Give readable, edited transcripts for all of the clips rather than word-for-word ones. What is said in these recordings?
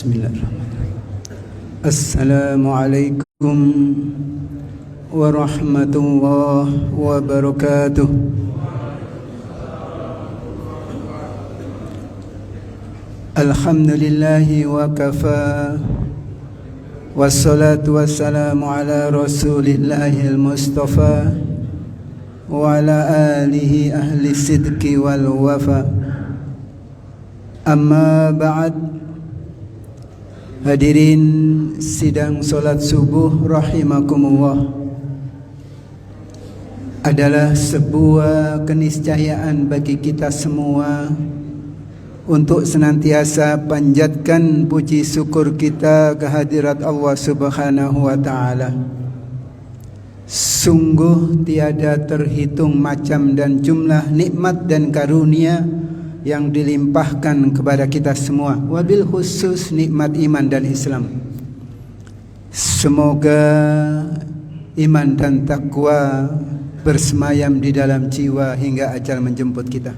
Bismillahirrahmanirrahim. Assalamualaikum warahmatullahi wabarakatuh. Alhamdulillahi wa kafa. Wassalatu wassalamu ala rasulillahil mustafa wa ala alihi ahli sidqi wal wafa. Amma ba'd. Hadirin sidang solat subuh rahimakumullah, adalah sebuah keniscayaan bagi kita semua untuk senantiasa panjatkan puji syukur kita kehadirat Allah Subhanahu wa ta'ala. Sungguh tiada terhitung macam dan jumlah nikmat dan karunia yang dilimpahkan kepada kita semua, wabil khusus nikmat iman dan Islam. Semoga iman dan takwa bersemayam di dalam jiwa hingga ajal menjemput kita.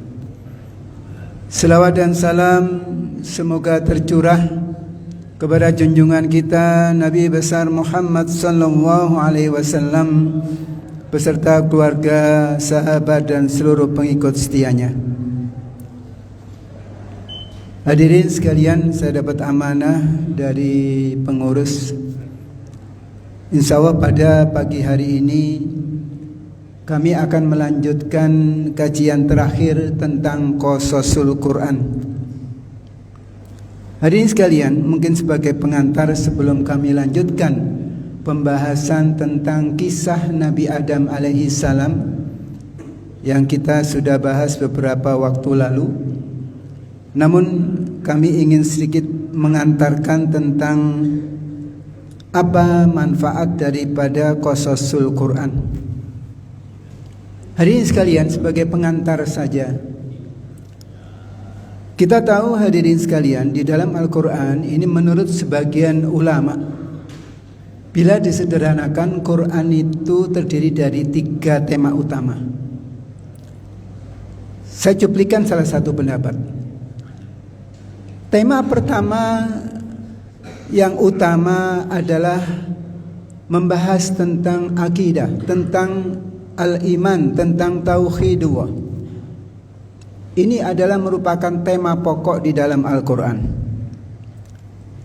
Selawat dan salam semoga tercurah kepada junjungan kita Nabi besar Muhammad sallallahu alaihi wasallam beserta keluarga, sahabat dan seluruh pengikut setianya. Hadirin sekalian, saya dapat amanah dari pengurus. Insya Allah pada pagi hari ini kami akan melanjutkan kajian terakhir tentang Qasasul Quran. Hadirin sekalian, mungkin sebagai pengantar sebelum kami lanjutkan pembahasan tentang kisah Nabi Adam alaihi salam yang kita sudah bahas beberapa waktu lalu. Namun kami ingin sedikit mengantarkan tentang apa manfaat daripada Qasasul Quran. Hadirin sekalian, sebagai pengantar saja, kita tahu hadirin sekalian, di dalam Al-Quran ini menurut sebagian ulama, bila disederhanakan, Quran itu terdiri dari 3 tema utama. Saya cuplikan salah satu pendapat. Tema pertama yang utama adalah membahas tentang akidah, tentang al-iman, tentang tauhidullah. Ini adalah merupakan tema pokok di dalam Al-Quran.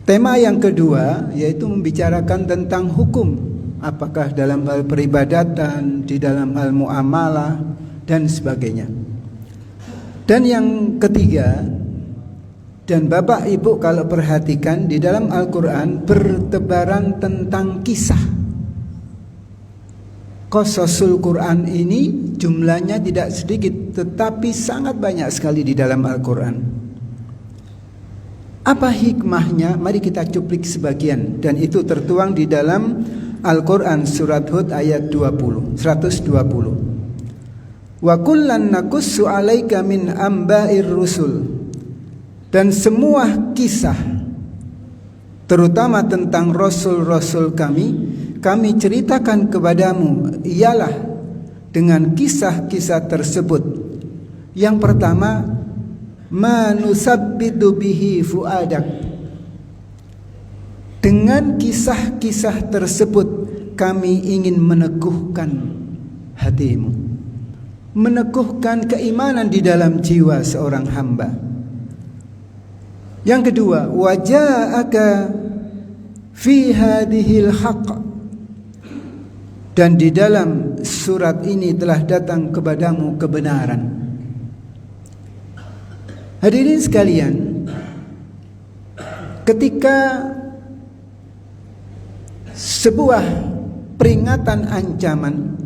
Tema yang kedua yaitu membicarakan tentang hukum, apakah dalam hal peribadatan, di dalam hal muamalah dan sebagainya. Dan yang ketiga, dan Bapak Ibu kalau perhatikan di dalam Al-Quran bertebaran tentang kisah. Qasasul Quran ini jumlahnya tidak sedikit, tetapi sangat banyak sekali di dalam Al-Quran. Apa hikmahnya? Mari kita cuplik sebagian, dan itu tertuang di dalam Al-Quran surat Hud ayat 120. Wa kullan naqussu 'alaika min amba'ir rusul. Dan semua kisah, terutama tentang rasul-rasul kami ceritakan kepadamu ialah dengan kisah-kisah tersebut. Yang pertama, manusabbitu bihi fuadak. Dengan kisah-kisah tersebut kami ingin meneguhkan hatimu, meneguhkan keimanan di dalam jiwa seorang hamba. Yang kedua, waja'aka fi hadhil haqq. Dan di dalam surat ini telah datang kepadamu kebenaran. Hadirin sekalian, ketika sebuah peringatan ancaman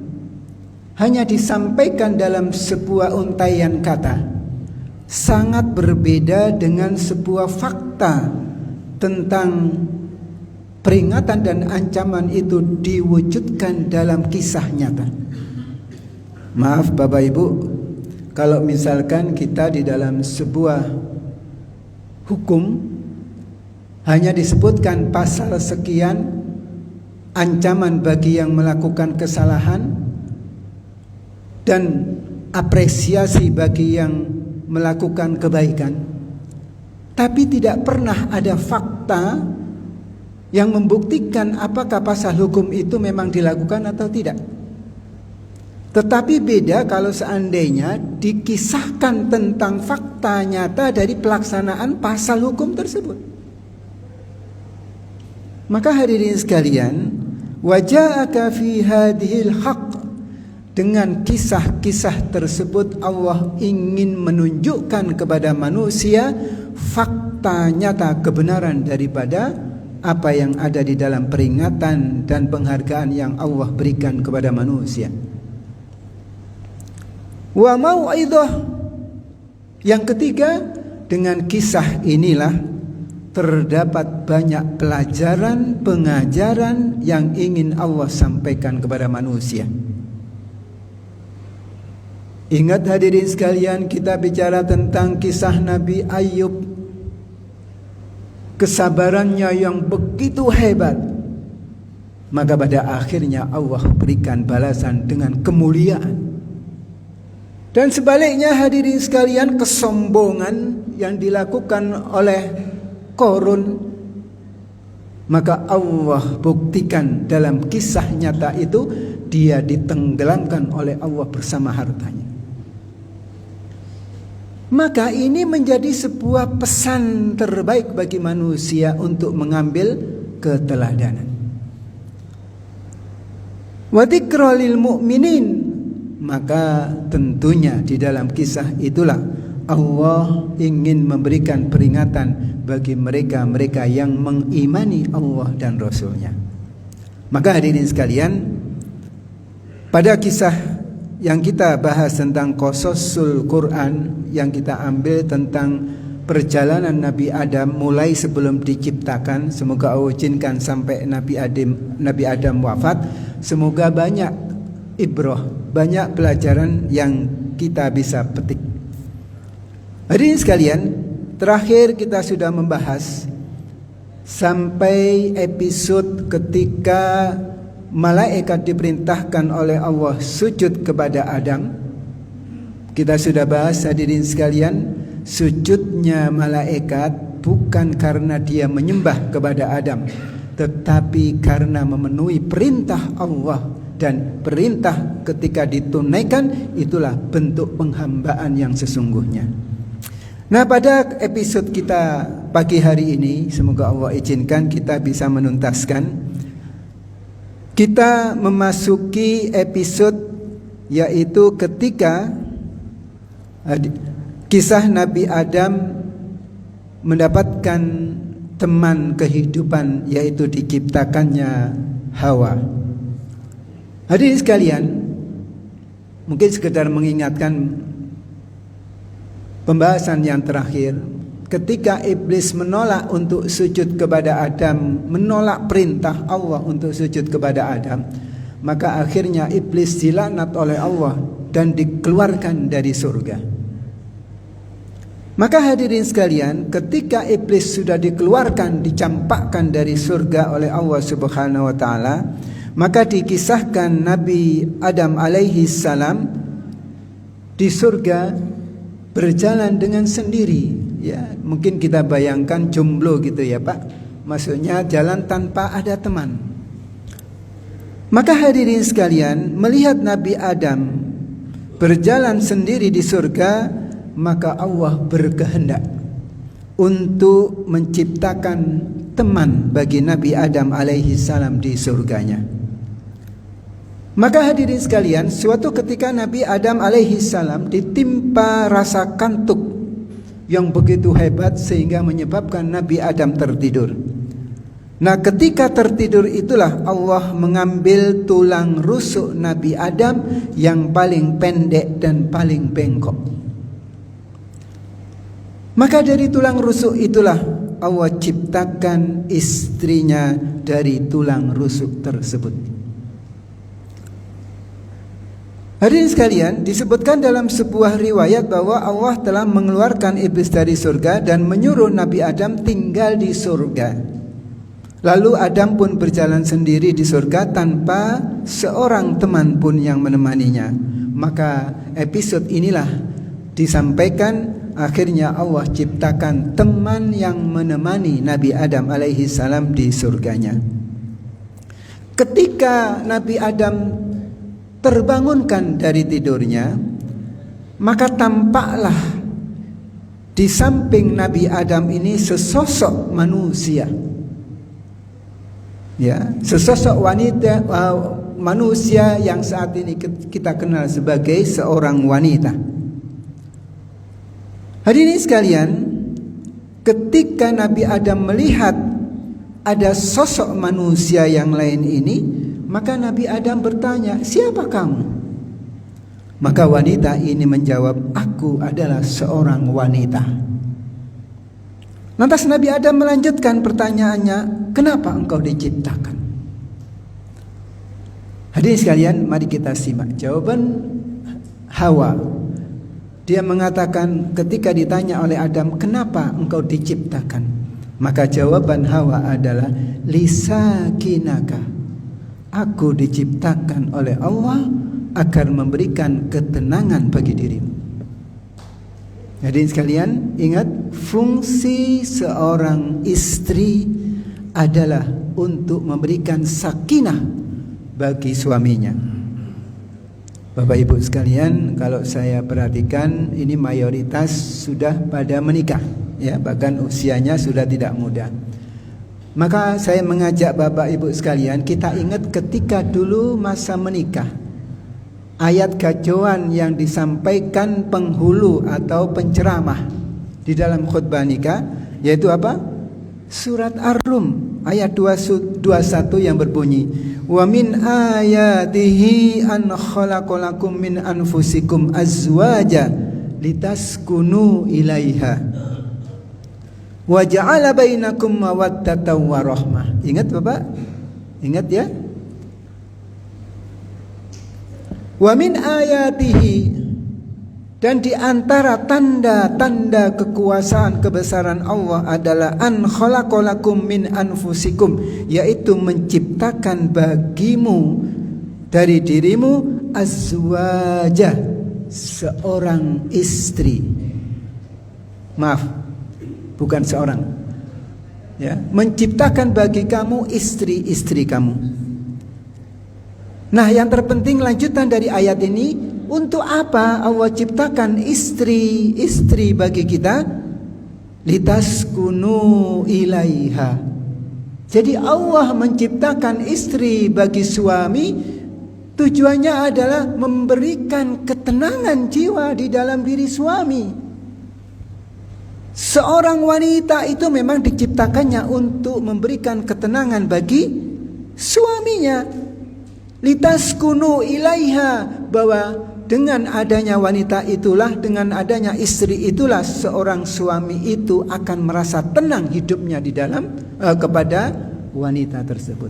hanya disampaikan dalam sebuah untaian kata, sangat berbeda dengan sebuah fakta tentang peringatan dan ancaman itu diwujudkan dalam kisah nyata. Maaf Bapak Ibu, kalau misalkan kita di dalam sebuah hukum hanya disebutkan pasal sekian, ancaman bagi yang melakukan kesalahan, dan apresiasi bagi yang melakukan kebaikan, Tapi tidak pernah ada fakta yang membuktikan apakah pasal hukum itu memang dilakukan atau tidak. Tetapi beda kalau seandainya dikisahkan tentang fakta nyata dari pelaksanaan pasal hukum tersebut. Maka hadirin sekalian, waja'aka fi hadhil haqq, dengan kisah-kisah tersebut Allah ingin menunjukkan kepada manusia fakta nyata kebenaran daripada apa yang ada di dalam peringatan dan penghargaan yang Allah berikan kepada manusia. Wa mau'idhah, yang ketiga, dengan kisah inilah terdapat banyak pelajaran, pengajaran yang ingin Allah sampaikan kepada manusia. Ingat hadirin sekalian, kita bicara tentang kisah Nabi Ayub. Kesabarannya yang begitu hebat. Maka pada akhirnya Allah berikan balasan dengan kemuliaan. Dan sebaliknya hadirin sekalian, kesombongan yang dilakukan oleh Qarun, maka Allah buktikan dalam kisah nyata itu dia ditenggelamkan oleh Allah bersama hartanya. Maka ini menjadi sebuah pesan terbaik bagi manusia untuk mengambil keteladanan. Wa dzikra lil mu'minin, maka tentunya di dalam kisah itulah Allah ingin memberikan peringatan bagi mereka-mereka yang mengimani Allah dan Rasul-Nya. Maka hadirin sekalian, pada kisah yang kita bahas tentang qasasul Quran, yang kita ambil tentang perjalanan Nabi Adam mulai sebelum diciptakan, semoga Allah izinkan sampai Nabi Adam wafat, semoga banyak ibrah, banyak pelajaran yang kita bisa petik. Hadirin sekalian, terakhir kita sudah membahas sampai episode ketika malaikat diperintahkan oleh Allah sujud kepada Adam. Kita sudah bahas hadirin sekalian, sujudnya malaikat bukan karena dia menyembah kepada Adam, tetapi karena memenuhi perintah Allah. Dan perintah ketika ditunaikan itulah bentuk penghambaan yang sesungguhnya. Nah, pada episode kita pagi hari ini, semoga Allah izinkan kita bisa menuntaskan. Kita memasuki episode yaitu ketika kisah Nabi Adam mendapatkan teman kehidupan, yaitu diciptakannya Hawa. Hadirin sekalian, mungkin sekedar mengingatkan pembahasan yang terakhir, ketika iblis menolak untuk sujud kepada Adam, menolak perintah Allah untuk sujud kepada Adam, maka akhirnya iblis dilaknat oleh Allah dan dikeluarkan dari surga. Maka hadirin sekalian, ketika iblis sudah dikeluarkan, dicampakkan dari surga oleh Allah Subhanahu wa taala, maka dikisahkan Nabi Adam alaihi salam di surga berjalan dengan sendiri. Ya, mungkin kita bayangkan jomblo gitu ya Pak. Maksudnya jalan tanpa ada teman. Maka hadirin sekalian, melihat Nabi Adam berjalan sendiri di surga, maka Allah berkehendak untuk menciptakan teman bagi Nabi Adam alaihi salam di surganya. Maka hadirin sekalian, suatu ketika Nabi Adam alaihi salam ditimpa rasa kantuk yang begitu hebat sehingga menyebabkan Nabi Adam tertidur. Nah, ketika tertidur itulah Allah mengambil tulang rusuk Nabi Adam yang paling pendek dan paling bengkok. Maka dari tulang rusuk itulah Allah ciptakan istrinya dari tulang rusuk tersebut. Hadirin sekalian, disebutkan dalam sebuah riwayat bahwa Allah telah mengeluarkan iblis dari surga dan menyuruh Nabi Adam tinggal di surga. Lalu Adam pun berjalan sendiri di surga tanpa seorang teman pun yang menemaninya. Maka episode inilah disampaikan akhirnya Allah ciptakan teman yang menemani Nabi Adam alaihi salam di surganya. Ketika Nabi Adam terbangunkan dari tidurnya, maka tampaklah di samping Nabi Adam ini sesosok manusia, ya, sesosok wanita, manusia yang saat ini kita kenal sebagai seorang wanita. Hadirin sekalian, ketika Nabi Adam melihat ada sosok manusia yang lain ini, maka Nabi Adam bertanya, "Siapa kamu?" Maka wanita ini menjawab, "Aku adalah seorang wanita." Lantas Nabi Adam melanjutkan pertanyaannya, "Kenapa engkau diciptakan?" Hadirin sekalian, mari kita simak jawaban Hawa. Dia mengatakan ketika ditanya oleh Adam, "Kenapa engkau diciptakan?" Maka jawaban Hawa adalah, "Lisakinaka." Aku diciptakan oleh Allah agar memberikan ketenangan bagi dirimu. Hadirin sekalian, ingat, fungsi seorang istri adalah untuk memberikan sakinah bagi suaminya. Bapak Ibu sekalian, kalau saya perhatikan ini mayoritas sudah pada menikah, ya, bahkan usianya sudah tidak muda. Maka saya mengajak Bapak Ibu sekalian, kita ingat ketika dulu masa menikah, ayat gacauan yang disampaikan penghulu atau penceramah di dalam khutbah nikah, yaitu apa? Surat Ar-Rum ayat 21 yang berbunyi, "Wa min ayatihi an khalaqalakum min anfusikum azwaja litaskunu ilaiha wa ja'ala bainakum mawaddatan wa rahmah." Ingat Bapak? Ingat ya? Wa min ayatihi, dan di antara tanda-tanda kekuasaan kebesaran Allah adalah an khalaqalakum min anfusikum, yaitu menciptakan bagimu dari dirimu azwaja, seorang istri. Maaf, bukan seorang, ya, menciptakan bagi kamu istri-istri kamu. Nah, yang terpenting lanjutan dari ayat ini, untuk apa Allah ciptakan istri-istri bagi kita? Litaskunu ilaiha. Jadi Allah menciptakan istri bagi suami, tujuannya adalah memberikan ketenangan jiwa di dalam diri suami. Seorang wanita itu memang diciptakannya untuk memberikan ketenangan bagi suaminya. Litaskunu ilaiha, bahwa dengan adanya wanita itulah, dengan adanya istri itulah, seorang suami itu akan merasa tenang hidupnya di dalam kepada wanita tersebut.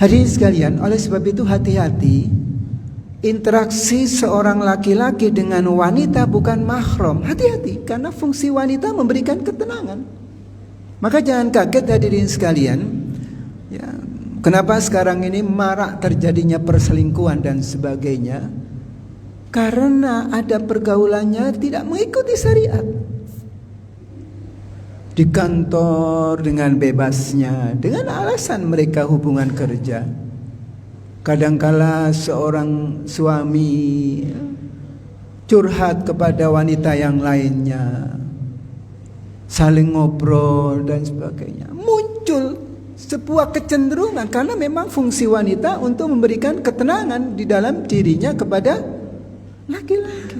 Hadirin sekalian, oleh sebab itu hati-hati, interaksi seorang laki-laki dengan wanita bukan mahram. Hati-hati, karena fungsi wanita memberikan ketenangan. Maka jangan kaget hadirin sekalian, ya, kenapa sekarang ini marak terjadinya perselingkuhan dan sebagainya? Karena ada pergaulannya tidak mengikuti syariat. Di kantor dengan bebasnya, dengan alasan mereka hubungan kerja. Kadangkala seorang suami curhat kepada wanita yang lainnya, saling ngobrol dan sebagainya. Muncul sebuah kecenderungan, karena memang fungsi wanita untuk memberikan ketenangan di dalam dirinya kepada laki-laki.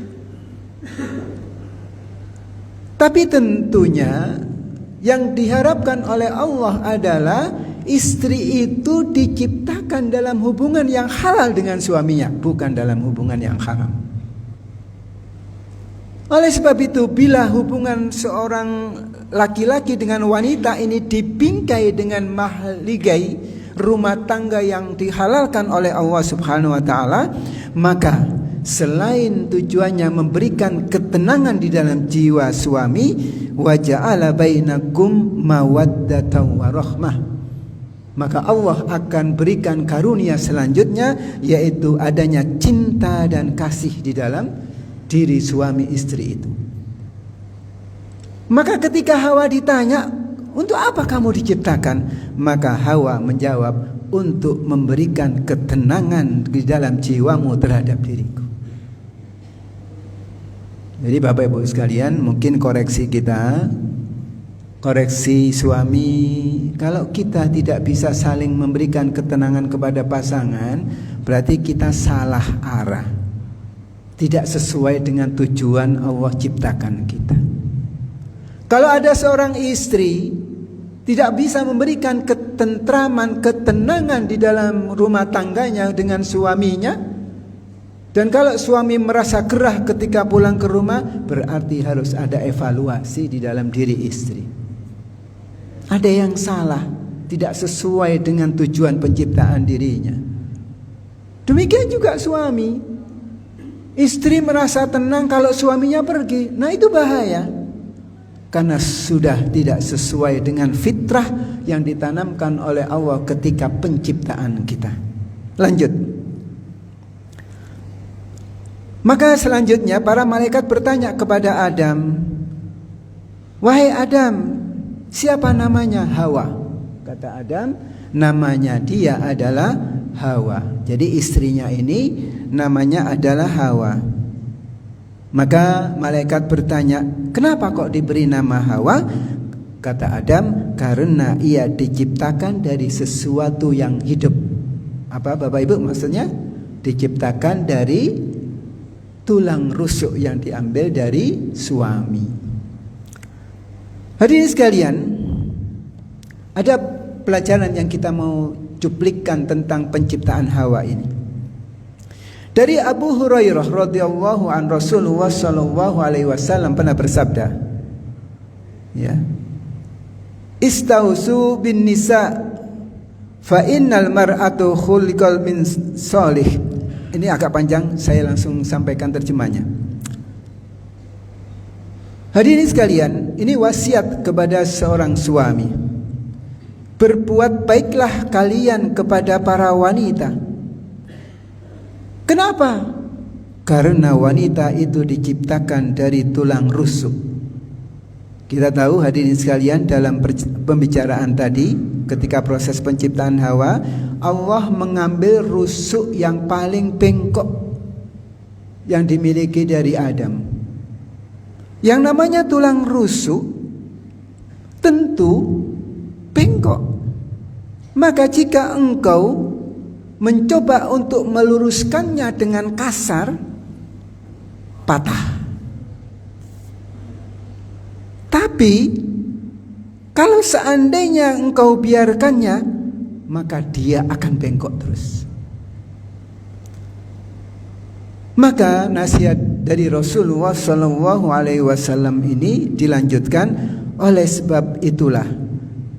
Tapi tentunya yang diharapkan oleh Allah adalah istri itu diciptakan dalam hubungan yang halal dengan suaminya, bukan dalam hubungan yang haram. Oleh sebab itu, bila hubungan seorang laki-laki dengan wanita ini dibingkai dengan mahligai, rumah tangga yang dihalalkan oleh Allah Subhanahu wa taala, maka selain tujuannya memberikan ketenangan di dalam jiwa suami, wa ja'ala bainakum mawaddatan wa rahmah, maka Allah akan berikan karunia selanjutnya, yaitu adanya cinta dan kasih di dalam diri suami istri itu. Maka ketika Hawa ditanya, untuk apa kamu diciptakan? Maka Hawa menjawab, untuk memberikan ketenangan di dalam jiwamu terhadap diriku. Jadi Bapak Ibu sekalian, mungkin koreksi kita, koreksi suami, kalau kita tidak bisa saling memberikan ketenangan kepada pasangan, berarti kita salah arah, tidak sesuai dengan tujuan Allah ciptakan kita. Kalau ada seorang istri tidak bisa memberikan ketentraman, ketenangan di dalam rumah tangganya dengan suaminya, dan kalau suami merasa gerah ketika pulang ke rumah, berarti harus ada evaluasi di dalam diri istri. Ada yang salah, tidak sesuai dengan tujuan penciptaan dirinya. Demikian juga suami. Istri merasa tenang kalau suaminya pergi. Nah, itu bahaya. Karena sudah tidak sesuai dengan fitrah yang ditanamkan oleh Allah ketika penciptaan kita. Lanjut. Maka selanjutnya para malaikat bertanya kepada Adam, "Wahai Adam, siapa namanya?" "Hawa." Kata Adam, namanya dia adalah Hawa. Jadi istrinya ini namanya adalah Hawa. Maka malaikat bertanya, "Kenapa kok diberi nama Hawa?" Kata Adam, "Karena ia diciptakan dari sesuatu yang hidup." Apa Bapak Ibu maksudnya? Diciptakan dari tulang rusuk yang diambil dari suami. Hadirin sekalian, ada pelajaran yang kita mau cuplikkan tentang penciptaan Hawa ini. Dari Abu Hurairah radhiyallahu an, Rasulullah sallallahu alaihi wasallam pernah bersabda, ya, "Istausu bin nisa fa innal mar'atu khuliqal min salih." Ini agak panjang, saya langsung sampaikan terjemahnya. Hadirin sekalian, ini wasiat kepada seorang suami. Berbuat baiklah kalian kepada para wanita. Kenapa? Karena wanita itu diciptakan dari tulang rusuk. Kita tahu hadirin sekalian, dalam pembicaraan tadi ketika proses penciptaan Hawa, Allah mengambil rusuk yang paling bengkok yang dimiliki dari Adam. Yang namanya tulang rusuk tentu bengkok. Maka jika engkau mencoba untuk meluruskannya dengan kasar, patah. Tapi kalau seandainya engkau biarkannya, maka dia akan bengkok terus. Maka nasihat dari Rasulullah SAW ini dilanjutkan, oleh sebab itulah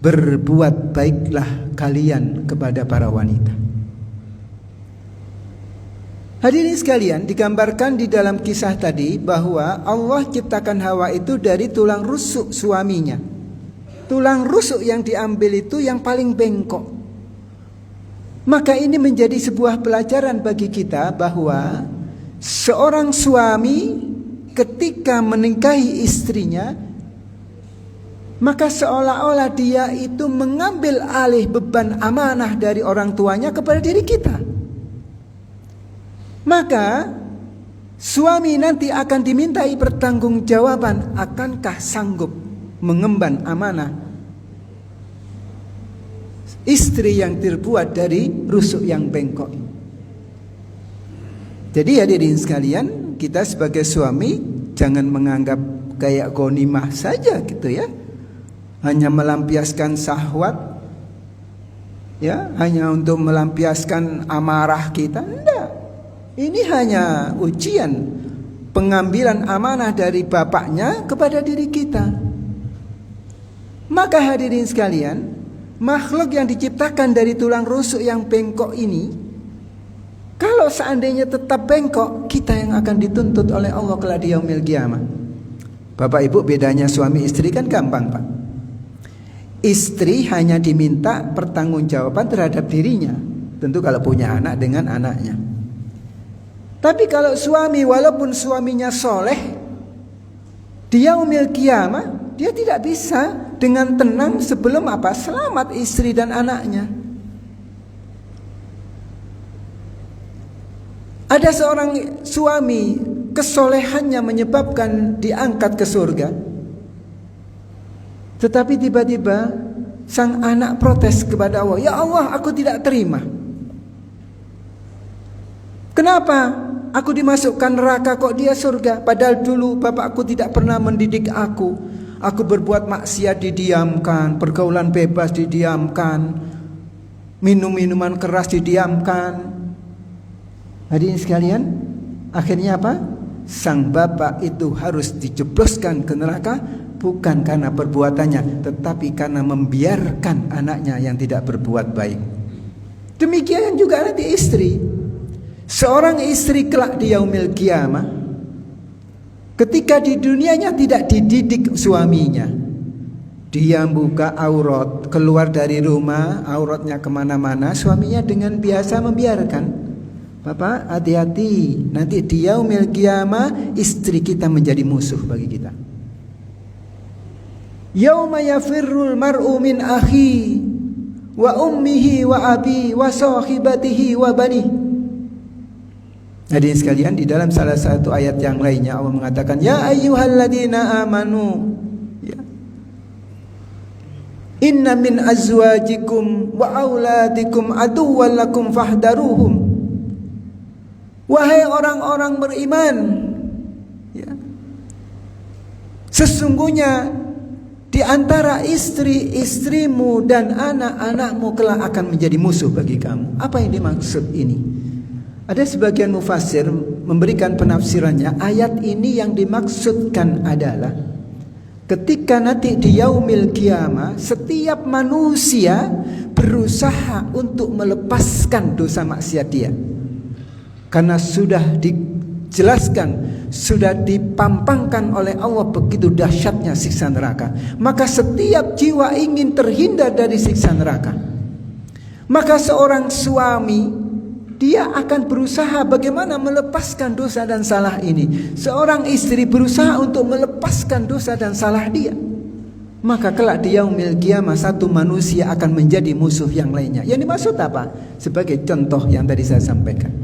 berbuat baiklah kalian kepada para wanita. Hadirin sekalian, digambarkan di dalam kisah tadi bahwa Allah ciptakan Hawa itu dari tulang rusuk suaminya. Tulang rusuk yang diambil itu yang paling bengkok. Maka ini menjadi sebuah pelajaran bagi kita bahwa seorang suami ketika menikahi istrinya, maka seolah-olah dia itu mengambil alih beban amanah dari orang tuanya kepada diri kita. Maka suami nanti akan dimintai pertanggungjawaban, akankah sanggup mengemban amanah istri yang terbuat dari rusuk yang bengkok. Jadi hadirin sekalian, kita sebagai suami jangan menganggap kayak ghanimah saja gitu ya, hanya melampiaskan syahwat, ya, hanya untuk melampiaskan amarah kita. Enggak. Ini hanya ujian pengambilan amanah dari bapaknya kepada diri kita. Maka hadirin sekalian, makhluk yang diciptakan dari tulang rusuk yang bengkok ini, kalau seandainya tetap bengkok, kita yang akan dituntut oleh Allah kelak di yaumil qiyamah. Bapak Ibu, bedanya suami istri kan gampang, Pak. Istri hanya diminta pertanggungjawaban terhadap dirinya, tentu kalau punya anak dengan anaknya. Tapi kalau suami, walaupun suaminya soleh, di yaumil qiyamah Dia tidak bisa dengan tenang sebelum apa? Selamat istri dan anaknya. Ada seorang suami, kesolehannya menyebabkan diangkat ke surga. Tetapi tiba-tiba sang anak protes kepada Allah, "Ya Allah, aku tidak terima. Kenapa aku dimasukkan neraka kok dia surga? Padahal dulu bapakku tidak pernah mendidik aku. Aku berbuat maksiat didiamkan, pergaulan bebas didiamkan, minum-minuman keras didiamkan." Hadirin sekalian, akhirnya apa? Sang bapak itu harus dijebloskan ke neraka, bukan karena perbuatannya, tetapi karena membiarkan anaknya yang tidak berbuat baik. Demikian juga nanti istri. Seorang istri kelak di yaumil qiyamah, ketika di dunianya tidak dididik suaminya, dia buka aurat, keluar dari rumah, auratnya kemana-mana, suaminya dengan biasa membiarkan. Bapak, hati-hati, nanti di yaumil qiyamah istri kita menjadi musuh bagi kita. Yauma yafirrul mar'u min akhi wa ummihi wa abi wa sahibatihi wa banihi. Hadirin sekalian, di dalam salah satu ayat yang lainnya Allah mengatakan, "Ya ayyuhalladzina amanu, ya, inna min azwajikum wa auladikum aduwwan lakum fahdaruhum." Wahai orang-orang beriman, ya, sesungguhnya di antara istri-istrimu dan anak-anakmu kelak akan menjadi musuh bagi kamu. Apa yang dimaksud ini? Ada sebagian mufassir memberikan penafsirannya, ayat ini yang dimaksudkan adalah ketika nanti di yaumil qiyamah setiap manusia berusaha untuk melepaskan dosa maksiat dia. Karena sudah dijelaskan, sudah dipampangkan oleh Allah begitu dahsyatnya siksa neraka. Maka setiap jiwa ingin terhindar dari siksa neraka. Maka seorang suami, dia akan berusaha bagaimana melepaskan dosa dan salah ini. Seorang istri berusaha untuk melepaskan dosa dan salah dia. Maka kelak di yaumil qiyamah satu manusia akan menjadi musuh yang lainnya. Yang dimaksud apa? Sebagai contoh yang tadi saya sampaikan.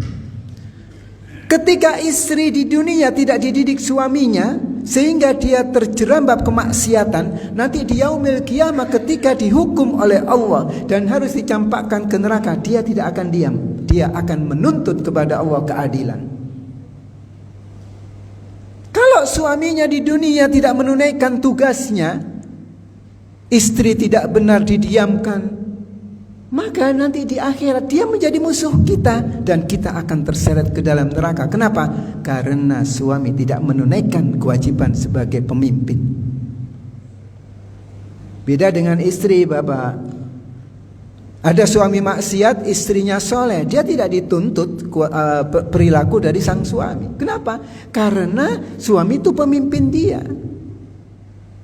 Ketika istri di dunia tidak dididik suaminya sehingga dia terjerambab kemaksiatan, nanti di yaumil qiyamah ketika dihukum oleh Allah dan harus dicampakkan ke neraka, dia tidak akan diam. Dia akan menuntut kepada Allah keadilan. Kalau suaminya di dunia tidak menunaikan tugasnya, istri tidak benar didiamkan, maka nanti di akhirat dia menjadi musuh kita dan kita akan terseret ke dalam neraka. Kenapa? Karena suami tidak menunaikan kewajiban sebagai pemimpin. Beda dengan istri, Bapak. Ada suami maksiat, istrinya soleh, dia tidak dituntut perilaku dari sang suami. Kenapa? Karena suami itu pemimpin dia.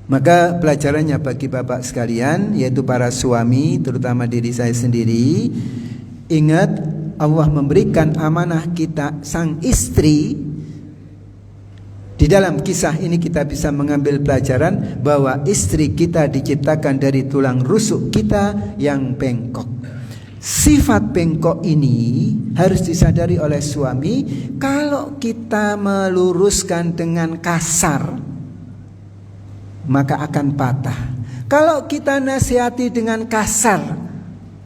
Maka pelajarannya bagi bapak sekalian, yaitu para suami, terutama diri saya sendiri, ingat Allah memberikan amanah kita sang istri. Di dalam kisah ini kita bisa mengambil pelajaran bahwa istri kita diciptakan dari tulang rusuk kita yang bengkok. Sifat bengkok ini harus disadari oleh suami. Kalau kita meluruskan dengan kasar, maka akan patah. Kalau kita nasihati dengan kasar,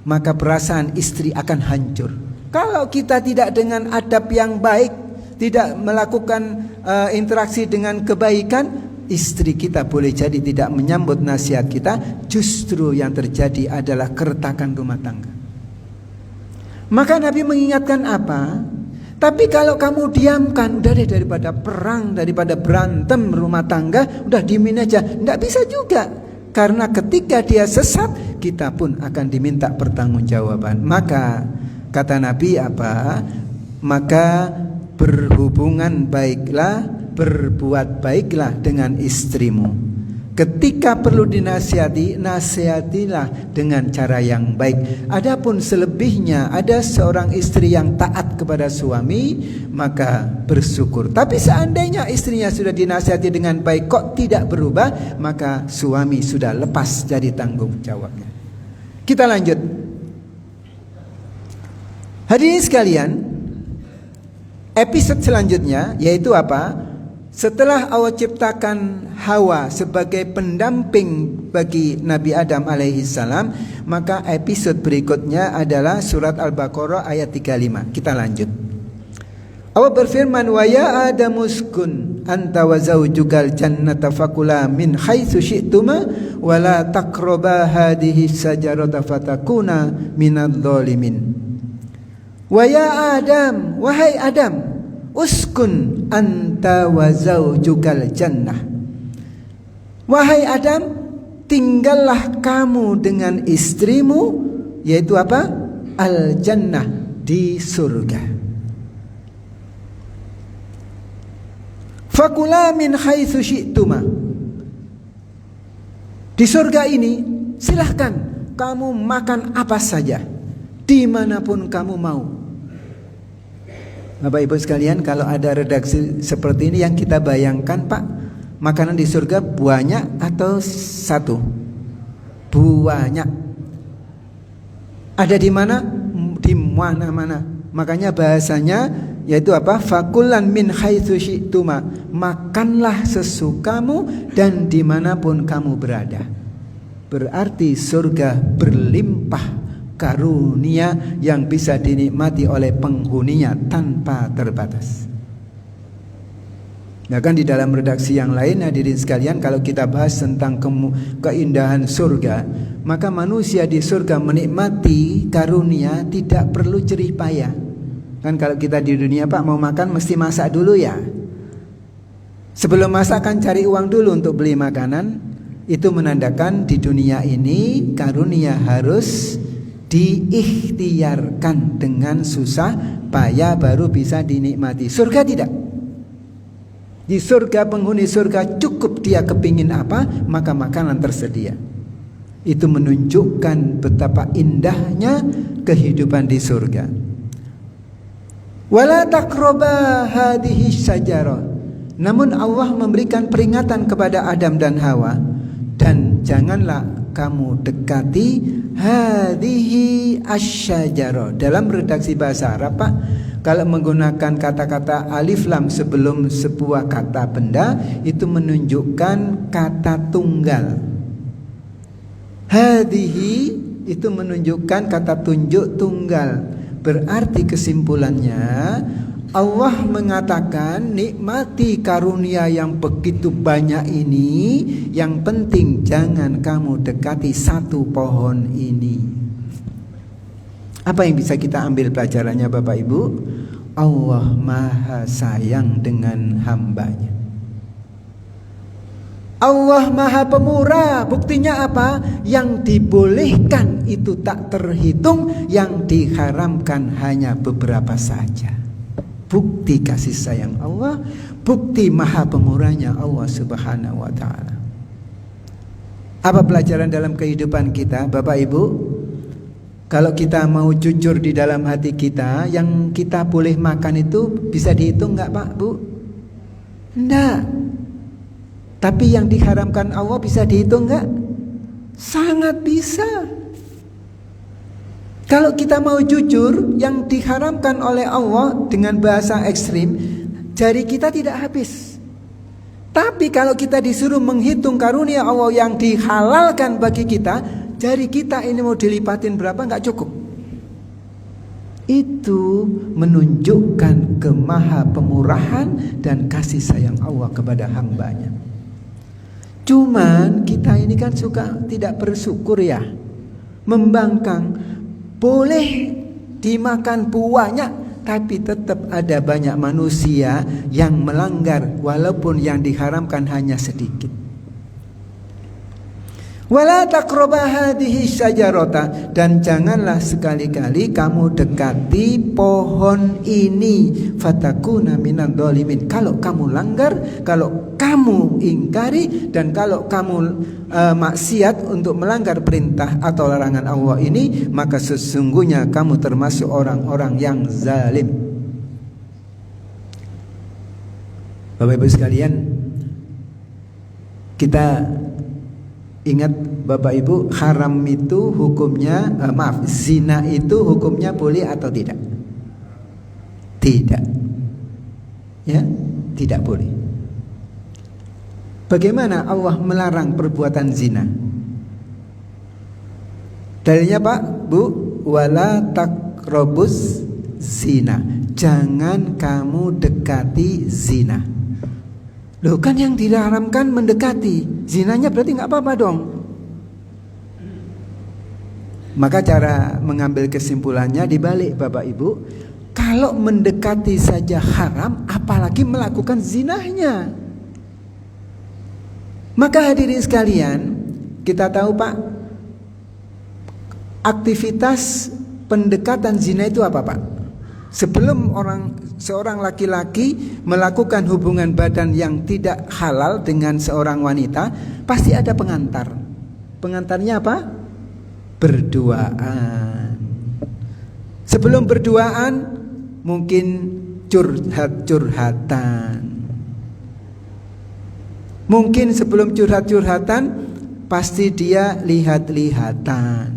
maka perasaan istri akan hancur. Kalau kita tidak dengan adab yang baik, tidak melakukan interaksi dengan kebaikan, istri kita boleh jadi tidak menyambut nasihat kita. Justru yang terjadi adalah keretakan rumah tangga. Maka Nabi mengingatkan apa? Tapi kalau kamu diamkan, daripada perang, daripada berantem rumah tangga, udah diemin aja. Tidak bisa juga. Karena ketika dia sesat, kita pun akan diminta pertanggungjawaban. Maka kata Nabi apa? Maka berhubungan baiklah, berbuat baiklah dengan istrimu. Ketika perlu dinasihati, nasihatilah dengan cara yang baik. Adapun selebihnya, ada seorang istri yang taat kepada suami, maka bersyukur. Tapi seandainya istrinya sudah dinasihati dengan baik kok tidak berubah, maka suami sudah lepas dari tanggung jawabnya. Kita lanjut. Hadirin sekalian, episode selanjutnya yaitu apa? Setelah Allah ciptakan Hawa sebagai pendamping bagi Nabi Adam alaihi salam, maka episode berikutnya adalah surat Al-Baqarah ayat 35. Kita lanjut. Allah berfirman, "Wa ya Adamu uskun anta wa zawjukal jannata fakula min haitsu syi'tuma wa la taqraba hadhihi syajarata fatakuna minadh dhalimin." Wa ya Adam, wahai Adam, uskun anta wa zawjukal jannah. Wahai Adam, tinggallah kamu dengan istrimu, yaitu apa? Al-jannah, di surga. Fakula min haitsu syi'tuma. Di surga ini silahkan kamu makan apa saja, dimanapun kamu mau. Bapak Ibu sekalian, kalau ada redaksi seperti ini yang kita bayangkan, Pak, makanan di surga banyak atau satu? Banyak. Ada di mana? Di mana-mana. Makanya bahasanya yaitu apa? Fakulan min haitsu syi'tuma. Makanlah sesukamu dan dimanapun kamu berada. Berarti surga berlimpah karunia yang bisa dinikmati oleh penghuninya tanpa terbatas. Nah kan di dalam redaksi yang lain, hadirin sekalian, kalau kita bahas tentang keindahan surga, maka manusia di surga menikmati karunia tidak perlu jerih payah. Kan kalau kita di dunia, Pak, mau makan mesti masak dulu ya. Sebelum masak kan cari uang dulu untuk beli makanan. Itu menandakan di dunia ini karunia harus diikhtiarkan dengan susah payah baru bisa dinikmati. Surga tidak. Di surga, penghuni surga cukup dia kepingin apa, maka makanan tersedia. Itu menunjukkan betapa indahnya kehidupan di surga. Wala taqraba hadhihi syajarah. Namun Allah memberikan peringatan kepada Adam dan Hawa, dan janganlah kamu dekati hadhihi asyajarah. Dalam redaksi bahasa Arab, Pak, kalau menggunakan kata-kata alif lam sebelum sebuah kata benda, itu menunjukkan kata tunggal. Hadhihi itu menunjukkan kata tunjuk tunggal. Berarti kesimpulannya, Allah mengatakan nikmati karunia yang begitu banyak ini, yang penting jangan kamu dekati satu pohon ini. Apa yang bisa kita ambil pelajarannya, Bapak Ibu? Allah maha sayang dengan hambanya. Allah maha pemurah. Buktinya apa? Yang dibolehkan itu tak terhitung, yang diharamkan hanya beberapa saja. Bukti kasih sayang Allah, bukti maha pemurahnya Allah Subhanahu wa ta'ala. Apa pelajaran dalam kehidupan kita, Bapak Ibu? Kalau kita mau jujur di dalam hati kita, yang kita boleh makan itu bisa dihitung enggak, Pak, Bu? Enggak. Tapi yang diharamkan Allah bisa dihitung enggak? Sangat bisa. Kalau kita mau jujur, yang diharamkan oleh Allah dengan bahasa ekstrim, jari kita tidak habis. Tapi kalau kita disuruh menghitung karunia Allah yang dihalalkan bagi kita, jari kita ini mau dilipatin berapa enggak cukup. Itu menunjukkan kemaha pemurahan dan kasih sayang Allah kepada hambanya. Cuman kita ini kan suka tidak bersyukur ya, membangkang. Boleh dimakan buahnya, tapi tetap ada banyak manusia yang melanggar, walaupun yang diharamkan hanya sedikit. Wala taqraba hadhihi syajarata, dan janganlah sekali-kali kamu dekati pohon ini, fatakuna minadh dhalimin. Kalau kamu langgar, kalau kamu ingkari, dan kalau kamu maksiat untuk melanggar perintah atau larangan Allah ini, maka sesungguhnya kamu termasuk orang-orang yang zalim. Bapak Ibu sekalian, kita ingat Bapak Ibu, haram itu hukumnya zina itu hukumnya boleh atau tidak? Tidak. Ya, tidak boleh. Bagaimana Allah melarang perbuatan zina? Dalilnya Pak, Bu, wala taqrabuz zina. Jangan kamu dekati zina. Loh, kan yang diharamkan mendekati. Zinanya berarti nggak apa-apa dong. Maka cara mengambil kesimpulannya dibalik Bapak Ibu. Kalau mendekati saja haram, apalagi melakukan zinahnya. Maka hadirin sekalian, kita tahu Pak, aktivitas pendekatan zina itu apa Pak? Sebelum seorang laki-laki melakukan hubungan badan yang tidak halal dengan seorang wanita, pasti ada pengantar. Pengantarnya apa? Berduaan. Sebelum berduaan mungkin curhat-curhatan. Mungkin sebelum curhat-curhatan pasti dia lihat-lihatan.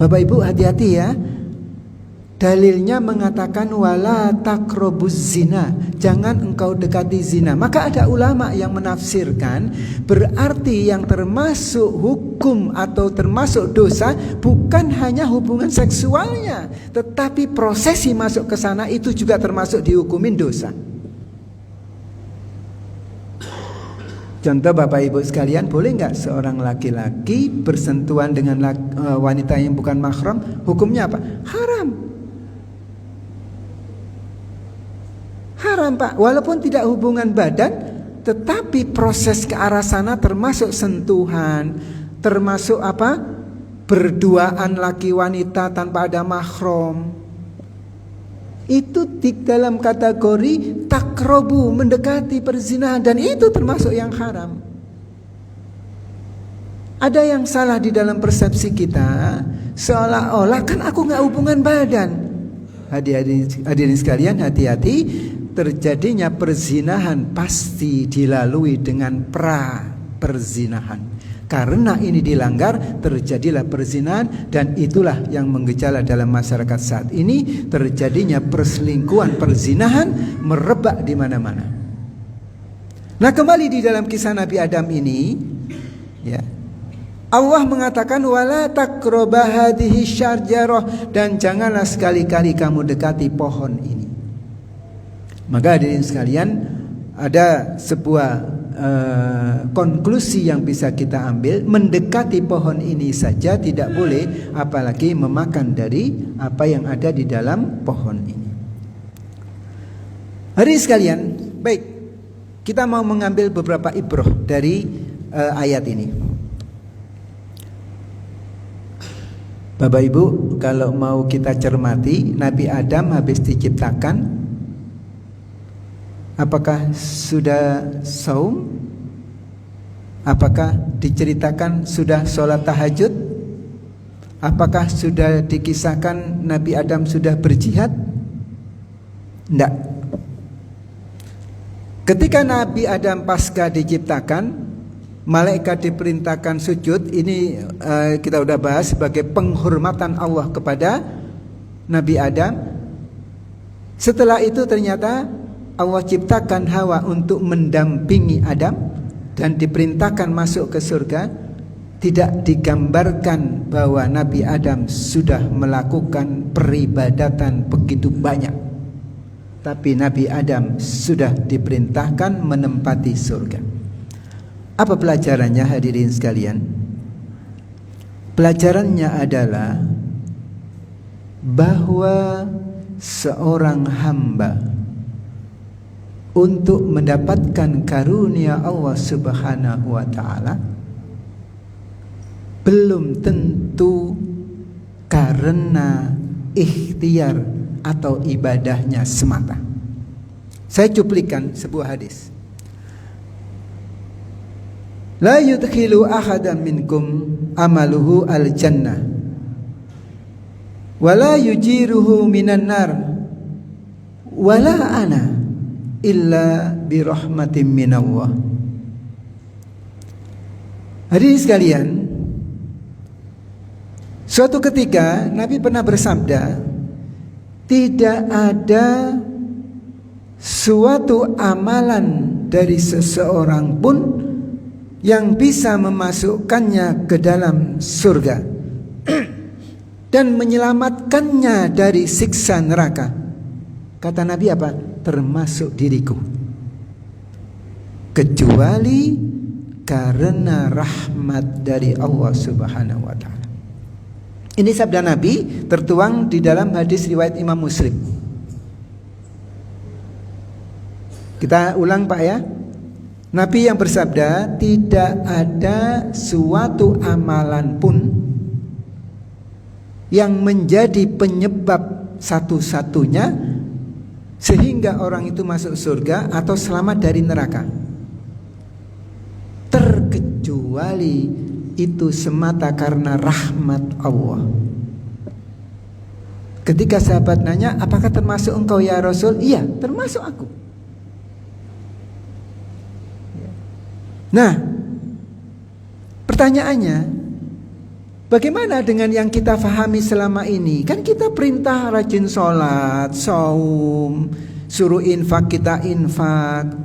Bapak Ibu hati-hati ya. Dalilnya mengatakan wala taqrabuz zina, jangan engkau dekati zina. Maka ada ulama yang menafsirkan berarti yang termasuk hukum atau termasuk dosa bukan hanya hubungan seksualnya, tetapi prosesi masuk ke sana itu juga termasuk dihukumin dosa. Contoh Bapak Ibu sekalian, boleh nggak seorang laki-laki bersentuhan dengan wanita yang bukan mahram? Hukumnya apa? Haram. Haram Pak, walaupun tidak hubungan badan, tetapi proses ke arah sana termasuk sentuhan, termasuk apa? Berduaan laki wanita tanpa ada mahram. Itu di dalam kategori takrobu, mendekati perzinahan, dan itu termasuk yang haram. Ada yang salah di dalam persepsi kita, seolah-olah kan aku nggak hubungan badan. Hadirin sekalian, hati-hati. Terjadinya perzinahan pasti dilalui dengan pra-perzinahan. Karena ini dilanggar, terjadilah perzinahan, dan itulah yang menggejala dalam masyarakat saat ini. Terjadinya perselingkuhan, perzinahan merebak di mana-mana. Nah, kembali di dalam kisah Nabi Adam ini, ya, Allah mengatakan wala taqraba hadhihi syajarah, dan janganlah sekali-kali kamu dekati pohon ini. Maka hadirin sekalian, ada sebuah konklusi yang bisa kita ambil, mendekati pohon ini saja tidak boleh, apalagi memakan dari apa yang ada di dalam pohon ini. Hadirin sekalian, baik, kita mau mengambil beberapa ibrah dari ayat ini. Bapak Ibu, kalau mau kita cermati, Nabi Adam habis diciptakan, apakah sudah saum? Apakah diceritakan sudah sholat tahajud? Apakah sudah dikisahkan Nabi Adam sudah berjihad? Tidak. Ketika Nabi Adam pasca diciptakan, malaikat diperintahkan sujud. Ini kita sudah bahas sebagai penghormatan Allah kepada Nabi Adam. Setelah itu ternyata Allah ciptakan Hawa untuk mendampingi Adam dan diperintahkan masuk ke surga. Tidak digambarkan bahwa Nabi Adam sudah melakukan peribadatan begitu banyak, tapi Nabi Adam sudah diperintahkan menempati surga. Apa pelajarannya hadirin sekalian? Pelajarannya adalah bahwa seorang hamba untuk mendapatkan karunia Allah Subhanahu wa ta'ala belum tentu karena ikhtiar atau ibadahnya semata. Saya cuplikan sebuah hadis. La yudkhilu ahadan minkum amaluhu al-jannah wa la yujiruhu minan nar wa la ana illa bi rahmatin minallah. Hadirin sekalian, suatu ketika Nabi pernah bersabda, tidak ada suatu amalan dari seseorang pun yang bisa memasukkannya ke dalam surga dan menyelamatkannya dari siksa neraka. Kata Nabi apa? Termasuk diriku, kecuali karena rahmat dari Allah Subhanahu wa ta'ala. Ini sabda Nabi tertuang di dalam hadis riwayat Imam Muslim. Kita ulang Pak ya. Nabi yang bersabda, tidak ada suatu amalan pun yang menjadi penyebab satu-satunya sehingga orang itu masuk surga atau selamat dari neraka, terkecuali itu semata karena rahmat Allah. Ketika sahabat nanya, apakah termasuk engkau ya Rasul? Iya, termasuk aku. Nah, pertanyaannya, bagaimana dengan yang kita fahami selama ini? Kan kita perintah rajin sholat, saum, suruh infak, kita infak.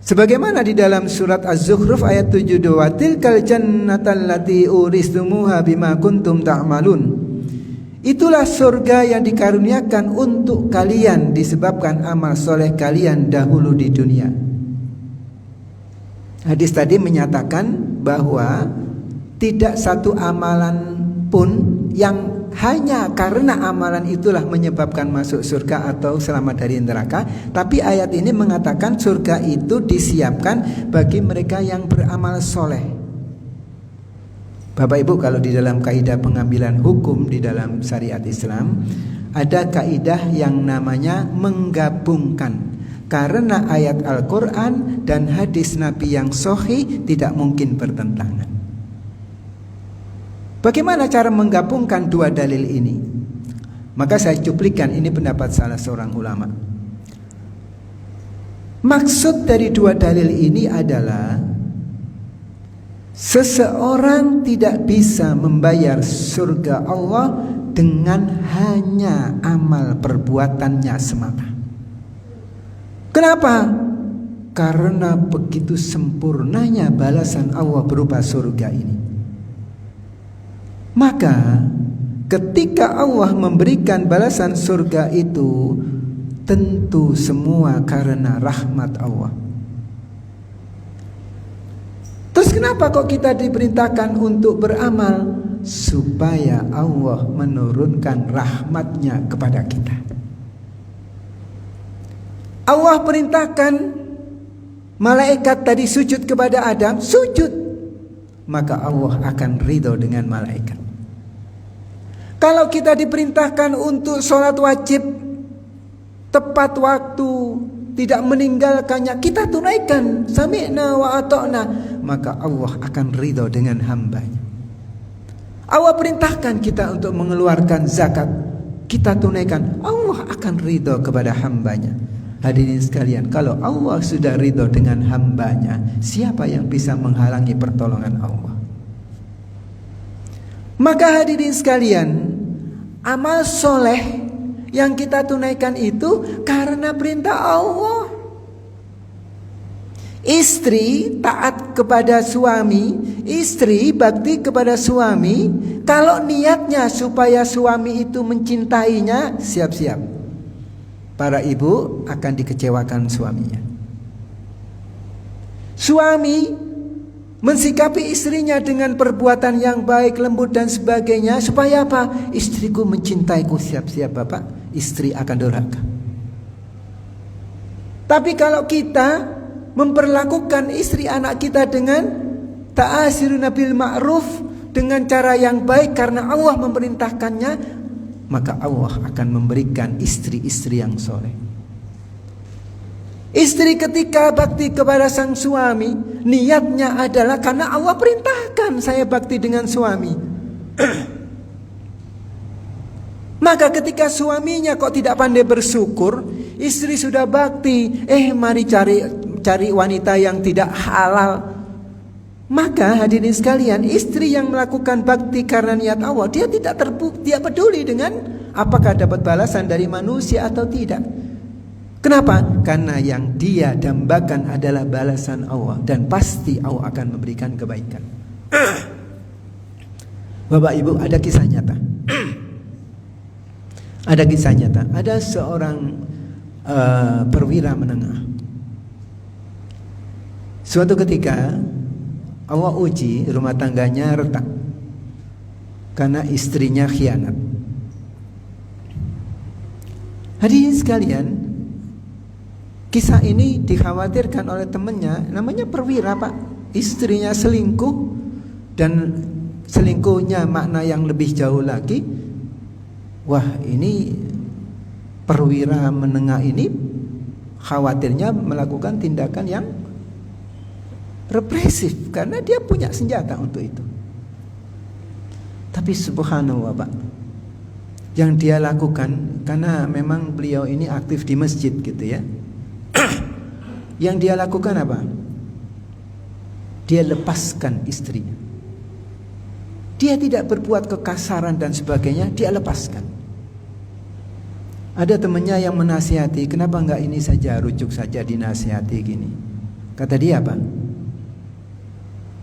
Sebagaimana di dalam surat Az-Zukhruf ayat 72, tilkal jannatal lati uristumuha bima kuntum ta'malun. Itulah surga yang dikaruniakan untuk kalian disebabkan amal soleh kalian dahulu di dunia. Hadis tadi menyatakan bahwa tidak satu amalan pun yang hanya karena amalan itulah menyebabkan masuk surga atau selamat dari neraka. Tapi ayat ini mengatakan surga itu disiapkan bagi mereka yang beramal soleh. Bapak Ibu, kalau di dalam kaidah pengambilan hukum di dalam syariat Islam ada kaidah yang namanya menggabungkan. Karena ayat Al-Quran dan hadis Nabi yang sahih tidak mungkin bertentangan. Bagaimana cara menggabungkan dua dalil ini? Maka saya cuplikan, ini pendapat salah seorang ulama. Maksud dari dua dalil ini adalah seseorang tidak bisa membayar surga Allah dengan hanya amal perbuatannya semata. Kenapa? Karena begitu sempurnanya balasan Allah berupa surga ini. Maka ketika Allah memberikan balasan surga itu, tentu semua karena rahmat Allah. Terus kenapa kok kita diperintahkan untuk beramal? Supaya Allah menurunkan rahmatnya kepada kita. Allah perintahkan malaikat tadi sujud kepada Adam, sujud. Maka Allah akan ridho dengan malaikat. Kalau kita diperintahkan untuk sholat wajib tepat waktu, tidak meninggalkannya, kita tunaikan, sami'na wa ata'na, maka Allah akan ridho dengan hambanya. Allah perintahkan kita untuk mengeluarkan zakat, kita tunaikan, Allah akan ridho kepada hambanya. Hadirin sekalian, kalau Allah sudah ridho dengan hambanya, siapa yang bisa menghalangi pertolongan Allah? Maka hadirin sekalian, amal soleh yang kita tunaikan itu karena perintah Allah. Istri taat kepada suami, istri bakti kepada suami. Kalau niatnya supaya suami itu mencintainya, siap-siap para ibu akan dikecewakan suaminya. Suami mensikapi istrinya dengan perbuatan yang baik, lembut dan sebagainya, supaya apa? Istriku mencintaiku, siap-siap bapak, istri akan durhaka. Tapi kalau kita memperlakukan istri anak kita dengan ta'asiruna bil ma'ruf, dengan cara yang baik karena Allah memerintahkannya, maka Allah akan memberikan istri-istri yang soleh. Istri ketika bakti kepada sang suami, niatnya adalah karena Allah perintahkan saya bakti dengan suami. Maka ketika suaminya kok tidak pandai bersyukur, istri sudah bakti, mari cari wanita yang tidak halal. Maka hadirin sekalian, istri yang melakukan bakti karena niat Allah, dia tidak dia peduli dengan apakah dapat balasan dari manusia atau tidak. Kenapa? Karena yang dia dambakan adalah balasan Allah, dan pasti Allah akan memberikan kebaikan. Bapak Ibu, ada kisah nyata. Ada kisah nyata. Ada seorang perwira menengah. Suatu ketika Allah uji rumah tangganya retak karena istrinya khianat. Hadirin sekalian, kisah ini dikhawatirkan oleh temannya, namanya perwira Pak. Istrinya selingkuh, dan selingkuhnya makna yang lebih jauh lagi. Wah, ini perwira menengah ini khawatirnya melakukan tindakan yang represif karena dia punya senjata untuk itu. Tapi subhanallah Pak, yang dia lakukan, karena memang beliau ini aktif di masjid gitu ya. Yang dia lakukan apa? Dia lepaskan istrinya. Dia tidak berbuat kekasaran dan sebagainya, dia lepaskan. Ada temannya yang menasihati, kenapa enggak ini saja, rujuk saja dinasihati gini. Kata dia apa?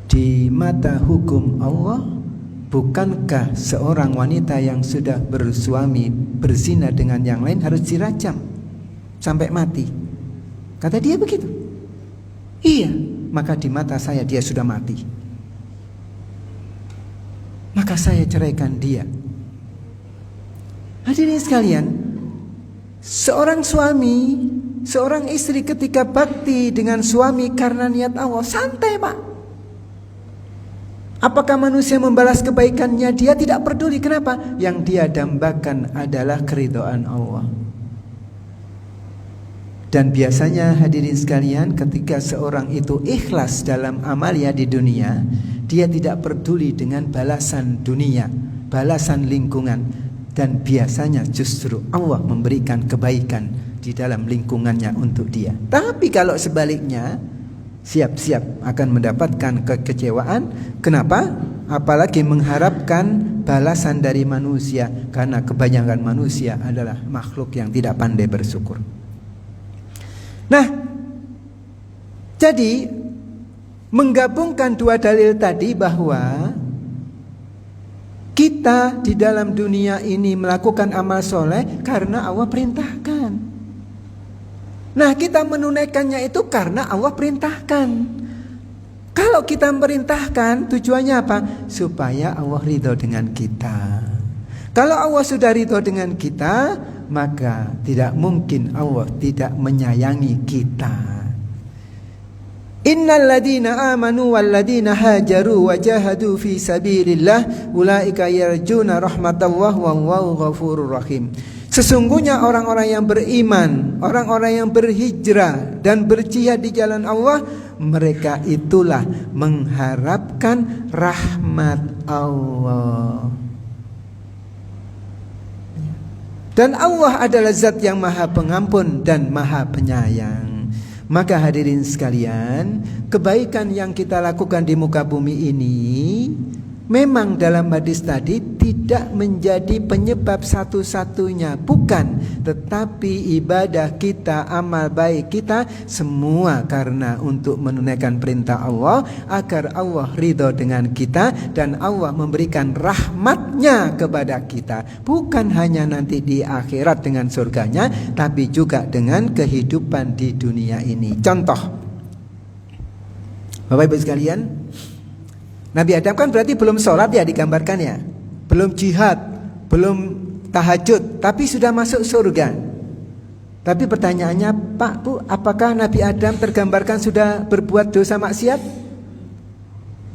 Di mata hukum Allah, bukankah seorang wanita yang sudah bersuami berzina dengan yang lain harus dirajam sampai mati? Kata dia begitu. Iya, maka di mata saya dia sudah mati. Maka saya ceraikan dia. Hadirin sekalian, seorang suami, seorang istri ketika bakti dengan suami karena niat Allah, santai Pak. Apakah manusia membalas kebaikannya? Dia tidak peduli. Kenapa? Yang dia dambakan adalah keridhaan Allah. Dan biasanya hadirin sekalian, ketika seorang itu ikhlas dalam amalnya di dunia, dia tidak peduli dengan balasan dunia, balasan lingkungan. Dan biasanya justru Allah memberikan kebaikan di dalam lingkungannya untuk dia. Tapi kalau sebaliknya, siap-siap akan mendapatkan kekecewaan. Kenapa? Apalagi mengharapkan balasan dari manusia, karena kebanyakan manusia adalah makhluk yang tidak pandai bersyukur. Nah, jadi menggabungkan dua dalil tadi bahwa kita di dalam dunia ini melakukan amal soleh karena Allah perintahkan. Nah, kita menunaikannya itu karena Allah perintahkan. Kalau kita merintahkan, tujuannya apa? Supaya Allah ridho dengan kita. Kalau Allah sudah ridho dengan kita, maka tidak mungkin Allah tidak menyayangi kita. Innal ladina amanu wal ladina hajaru wa jahadu fi sabilillah ulaika yarjuna rahmatallah wallahu ghafurur rahim. Sesungguhnya orang-orang yang beriman, orang-orang yang berhijrah dan berjihad di jalan Allah, mereka itulah mengharapkan rahmat Allah. Dan Allah adalah zat yang maha pengampun dan maha penyayang. Maka hadirin sekalian, kebaikan yang kita lakukan di muka bumi ini memang dalam hadis tadi tidak menjadi penyebab satu-satunya, bukan. Tetapi ibadah kita, amal baik kita, semua karena untuk menunaikan perintah Allah, agar Allah ridho dengan kita dan Allah memberikan rahmatnya kepada kita. Bukan hanya nanti di akhirat dengan surganya, tapi juga dengan kehidupan di dunia ini. Contoh, Bapak Ibu sekalian, Nabi Adam kan berarti belum sholat ya digambarkan ya, belum jihad, belum tahajud, tapi sudah masuk surga. Tapi pertanyaannya, Pak Bu, apakah Nabi Adam tergambarkan sudah berbuat dosa maksiat?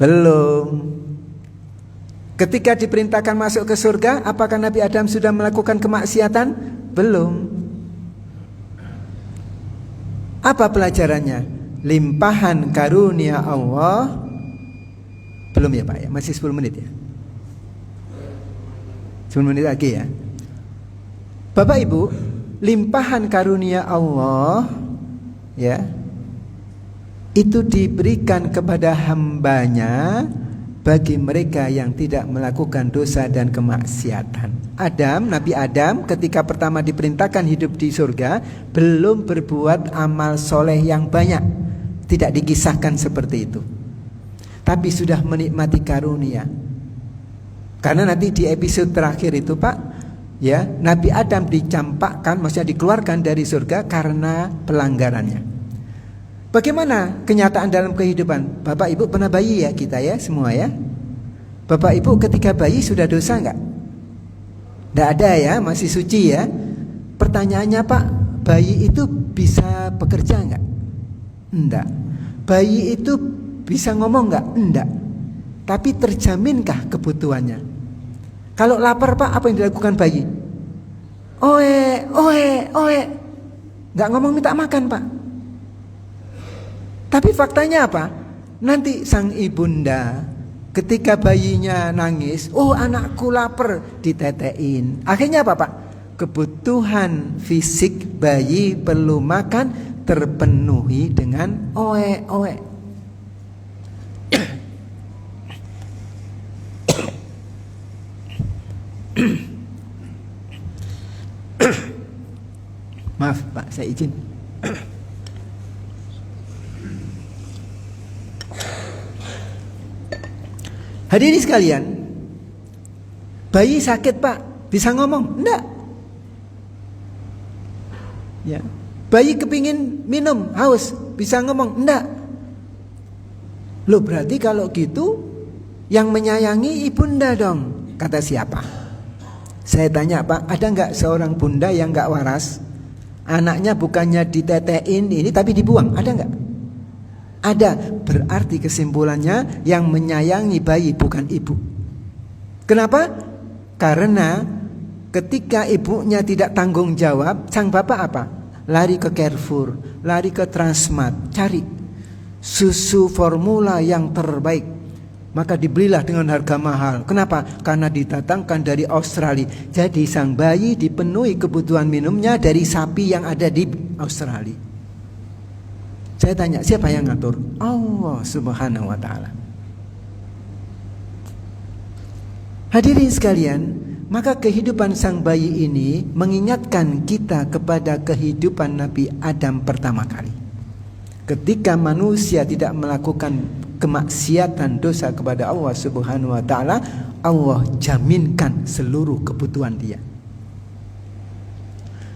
Belum. Ketika diperintahkan masuk ke surga, apakah Nabi Adam sudah melakukan kemaksiatan? Belum. Apa pelajarannya? Limpahan karunia Allah. Belum ya Pak ya? Masih 10 menit ya? 10 menit lagi ya. Bapak Ibu, limpahan karunia Allah ya, itu diberikan kepada hambanya bagi mereka yang tidak melakukan dosa dan kemaksiatan. Nabi Adam ketika pertama diperintahkan hidup di surga, belum berbuat amal soleh yang banyak. Tidak dikisahkan seperti itu. Tapi sudah menikmati karunia. Karena nanti di episode terakhir itu Pak, ya, Nabi Adam dicampakkan, maksudnya dikeluarkan dari surga karena pelanggarannya. Bagaimana kenyataan dalam kehidupan? Bapak Ibu pernah bayi ya kita ya semua ya. Bapak Ibu ketika bayi sudah dosa enggak? Tidak ada ya, masih suci ya. Pertanyaannya Pak, bayi itu bisa bekerja enggak? Enggak. Bayi itu bisa ngomong enggak? Enggak. Tapi terjaminkah kebutuhannya? Kalau lapar Pak, apa yang dilakukan bayi? Oe, oe, oe. Enggak ngomong minta makan Pak. Tapi faktanya apa? Nanti sang ibunda ketika bayinya nangis, oh anakku lapar, ditetein. Akhirnya apa Pak? Kebutuhan fisik bayi perlu makan terpenuhi dengan oe, oe. Maaf Pak, saya izin. Hadirin sekalian, bayi sakit Pak, bisa ngomong? Enggak. Ya. Bayi kepingin minum, haus, bisa ngomong? Enggak. Loh berarti kalau gitu yang menyayangi ibunda dong. Kata siapa? Saya tanya Pak, ada enggak seorang bunda yang enggak waras? Anaknya bukannya ditetein ini tapi dibuang, ada enggak? Ada. Berarti kesimpulannya yang menyayangi bayi bukan ibu. Kenapa? Karena ketika ibunya tidak tanggung jawab, sang bapak apa? Lari ke Carrefour, lari ke Transmart, cari susu formula yang terbaik. Maka dibelilah dengan harga mahal. Kenapa? Karena didatangkan dari Australia. Jadi sang bayi dipenuhi kebutuhan minumnya dari sapi yang ada di Australia. Saya tanya, siapa yang ngatur? Allah Subhanahu wa ta'ala. Hadirin sekalian, maka kehidupan sang bayi ini mengingatkan kita kepada kehidupan Nabi Adam pertama kali. Ketika manusia tidak melakukan kemaksiatan dosa kepada Allah Subhanahu wa ta'ala, Allah jaminkan seluruh kebutuhan dia.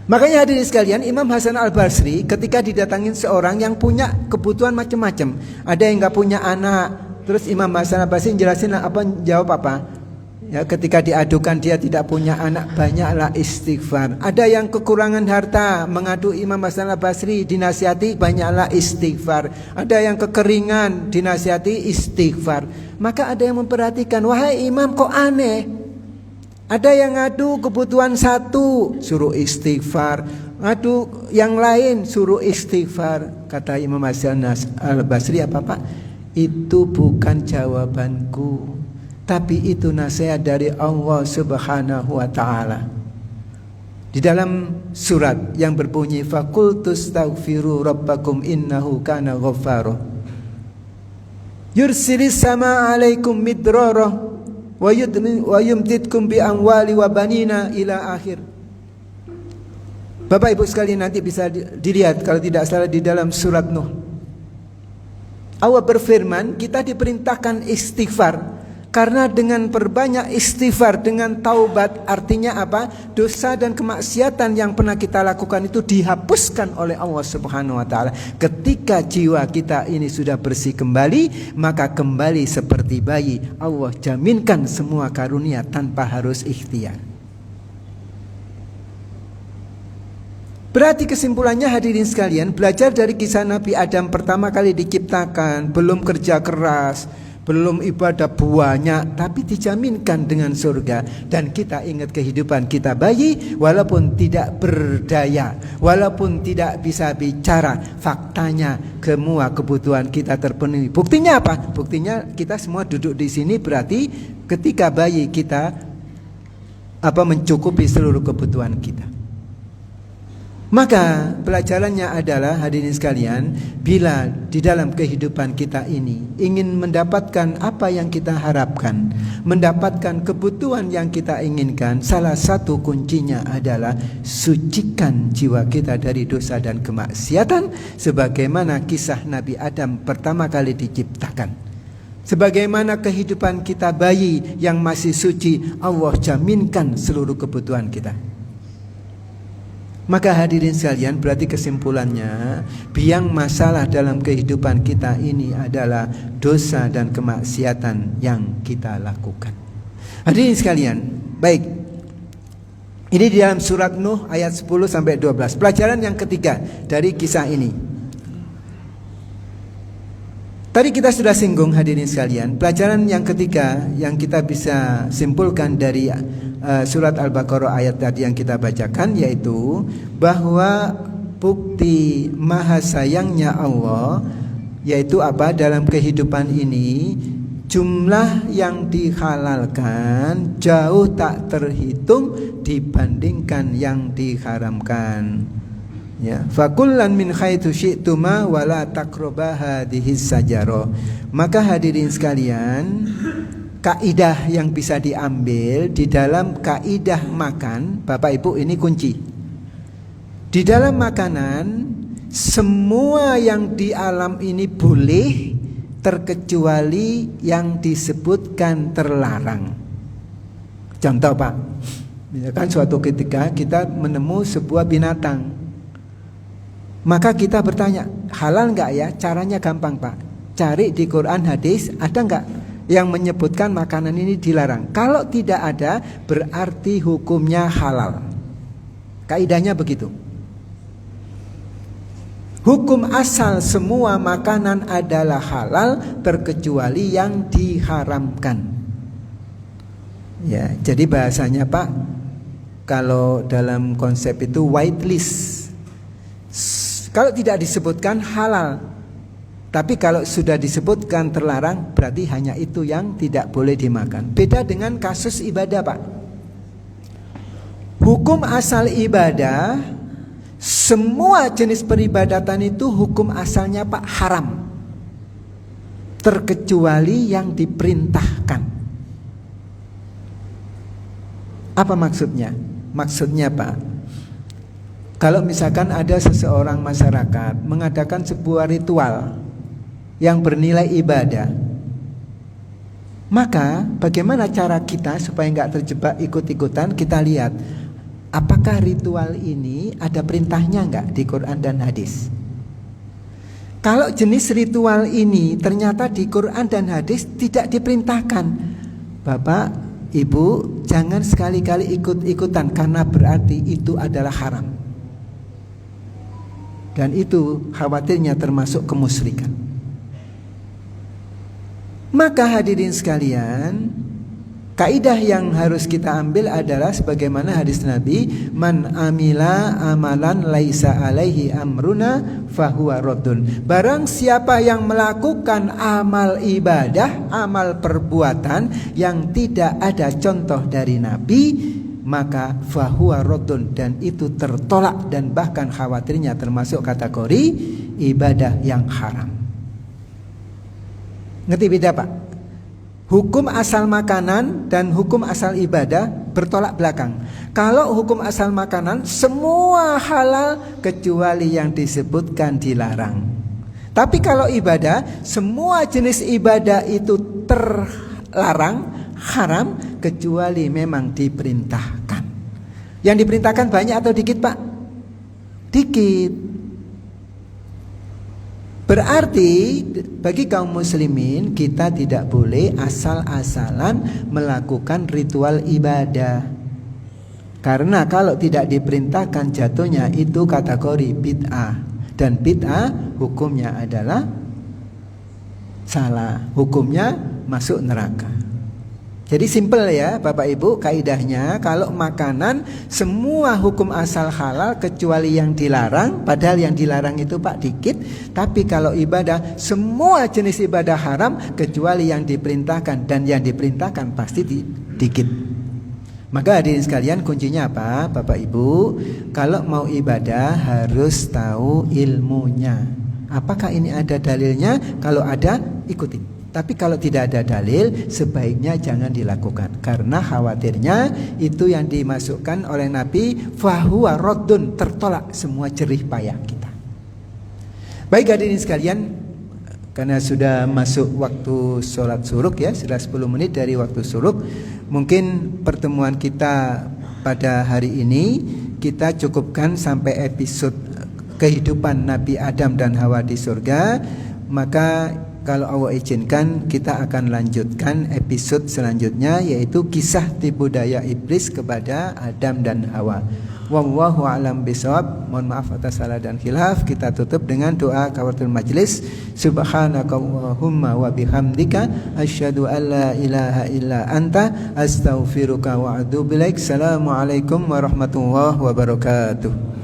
Makanya hadirin sekalian, Imam Hasan Al-Basri ketika didatangin seorang yang punya kebutuhan macam-macam, ada yang nggak punya anak, terus Imam Hasan Al-Basri jelasin apa, jawab apa? Ya, ketika diadukan dia tidak punya anak, banyaklah istighfar. Ada yang kekurangan harta, mengadu Imam Hasan Al-Basri, dinasihati, banyaklah istighfar. Ada yang kekeringan, dinasihati, istighfar. Maka ada yang memperhatikan, wahai imam kok aneh? Ada yang ngadu kebutuhan satu, suruh istighfar. Ngadu yang lain, suruh istighfar. Kata Imam Hasan Al-Basri, apa Pak? Itu bukan jawabanku, tapi itu nasihat dari Allah Subhanahu wa ta'ala. Di dalam surat yang berbunyi faqultus taghfiru rabbakum innahu kana ghaffara yursilis sama alaikum midrara wa yumditkum bi amwali wa banina ila akhir. Bapak Ibu sekalian, nanti bisa dilihat kalau tidak salah di dalam surat Nuh. Allah berfirman, kita diperintahkan istighfar. Karena dengan perbanyak istighfar, dengan taubat, artinya apa? Dosa dan kemaksiatan yang pernah kita lakukan itu dihapuskan oleh Allah Subhanahu wa ta'ala. Ketika jiwa kita ini sudah bersih kembali, maka kembali seperti bayi. Allah jaminkan semua karunia tanpa harus ikhtiar. Berarti kesimpulannya hadirin sekalian, belajar dari kisah Nabi Adam pertama kali diciptakan, belum kerja keras, belum ibadah banyak, tapi dijaminkan dengan surga. Dan kita ingat kehidupan kita bayi, walaupun tidak berdaya, walaupun tidak bisa bicara, faktanya semua kebutuhan kita terpenuhi. Buktinya apa? Buktinya kita semua duduk di sini, berarti ketika bayi kita mencukupi seluruh kebutuhan kita. Maka pelajarannya adalah, hadirin sekalian, bila di dalam kehidupan kita ini ingin mendapatkan apa yang kita harapkan, mendapatkan kebutuhan yang kita inginkan, salah satu kuncinya adalah sucikan jiwa kita dari dosa dan kemaksiatan, sebagaimana kisah Nabi Adam pertama kali diciptakan. Sebagaimana kehidupan kita bayi yang masih suci, Allah jaminkan seluruh kebutuhan kita. Maka hadirin sekalian, berarti kesimpulannya, biang masalah dalam kehidupan kita ini adalah dosa dan kemaksiatan yang kita lakukan. Hadirin sekalian, baik. Ini di dalam surat Nuh ayat 10 sampai 12. Pelajaran yang ketiga dari kisah ini. Tadi kita sudah singgung, hadirin sekalian. Pelajaran yang ketiga yang kita bisa simpulkan dari surat Al-Baqarah ayat tadi yang kita bacakan, yaitu bahwa bukti maha sayangnya Allah, yaitu apa? Dalam kehidupan ini jumlah yang dihalalkan jauh tak terhitung dibandingkan yang diharamkan. Ya, fakullan min haitsu syi'tuma wala taqraba hadhihi sajarah. Maka hadirin sekalian, kaidah yang bisa diambil di dalam kaidah makan, Bapak Ibu, ini kunci. Di dalam makanan, semua yang di alam ini boleh, terkecuali yang disebutkan terlarang. Contoh, Pak, misalkan suatu ketika kita menemu sebuah binatang, maka kita bertanya, halal enggak ya? Caranya gampang, Pak. Cari di Quran, hadis, ada enggak yang menyebutkan makanan ini dilarang? Kalau tidak ada, berarti hukumnya halal. Kaidahnya begitu. Hukum asal semua makanan adalah halal, terkecuali yang diharamkan. Ya, jadi bahasanya, Pak, kalau dalam konsep itu white list. Kalau tidak disebutkan halal, tapi kalau sudah disebutkan terlarang, berarti hanya itu yang tidak boleh dimakan. Beda dengan kasus ibadah, Pak. Hukum asal ibadah, semua jenis peribadatan itu hukum asalnya, Pak, haram, terkecuali yang diperintahkan. Apa maksudnya? Maksudnya, Pak, kalau misalkan ada seseorang masyarakat mengadakan sebuah ritual yang bernilai ibadah, maka bagaimana cara kita supaya nggak terjebak ikut-ikutan? Kita lihat, apakah ritual ini ada perintahnya nggak di Quran dan hadis? Kalau jenis ritual ini ternyata di Quran dan hadis tidak diperintahkan, Bapak, Ibu, jangan sekali-kali ikut-ikutan, karena berarti itu adalah haram. Dan itu khawatirnya termasuk kemusyrikan. Maka hadirin sekalian, kaidah yang harus kita ambil adalah sebagaimana hadis Nabi, man amila amalan laisa alaihi amruna fahuwa raddun. Barang siapa yang melakukan amal ibadah, amal perbuatan yang tidak ada contoh dari Nabi, maka fahuwa raddun, dan itu tertolak, dan bahkan khawatirnya termasuk kategori ibadah yang haram. Ngerti beda, Pak? Hukum asal makanan dan hukum asal ibadah bertolak belakang. Kalau hukum asal makanan, semua halal kecuali yang disebutkan dilarang. Tapi kalau ibadah, semua jenis ibadah itu terlarang, haram, kecuali memang diperintahkan. Yang diperintahkan banyak atau dikit, Pak? Dikit. Berarti bagi kaum muslimin, kita tidak boleh asal-asalan melakukan ritual ibadah. Karena kalau tidak diperintahkan, jatuhnya itu kategori bid'ah. Dan bid'ah hukumnya adalah salah, hukumnya masuk neraka. Jadi simple ya Bapak Ibu, kaidahnya kalau makanan semua hukum asal halal kecuali yang dilarang. Padahal yang dilarang itu Pak dikit. Tapi kalau ibadah semua jenis ibadah haram kecuali yang diperintahkan. Dan yang diperintahkan pasti dikit. Maka hadirin sekalian, kuncinya apa Bapak Ibu? Kalau mau ibadah harus tahu ilmunya. Apakah ini ada dalilnya? Kalau ada, ikutin. Tapi kalau tidak ada dalil, sebaiknya jangan dilakukan. Karena khawatirnya itu yang dimasukkan oleh Nabi, fahuwa raddun, tertolak semua jerih payah kita. Baik hadirin sekalian, karena sudah masuk waktu sholat suruk ya, sudah 10 menit dari waktu suruk. Mungkin pertemuan kita pada hari ini kita cukupkan sampai episode kehidupan Nabi Adam dan Hawa di surga. Maka kalau Allah izinkan kita akan lanjutkan episode selanjutnya, yaitu kisah tipu daya iblis kepada Adam dan Hawa. Wallahu a'lam bishawab. Mohon maaf atas salah dan khilaf. Kita tutup dengan doa kafaratul majlis. Subhanakallahumma wa bihamdika asyhadu an la ilaha illa anta astaghfiruka wa atubu ilaik. Assalamualaikum warahmatullahi wabarakatuh.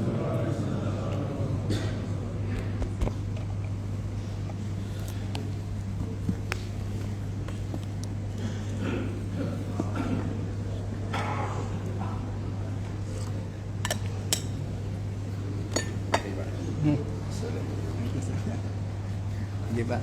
Iya Pak.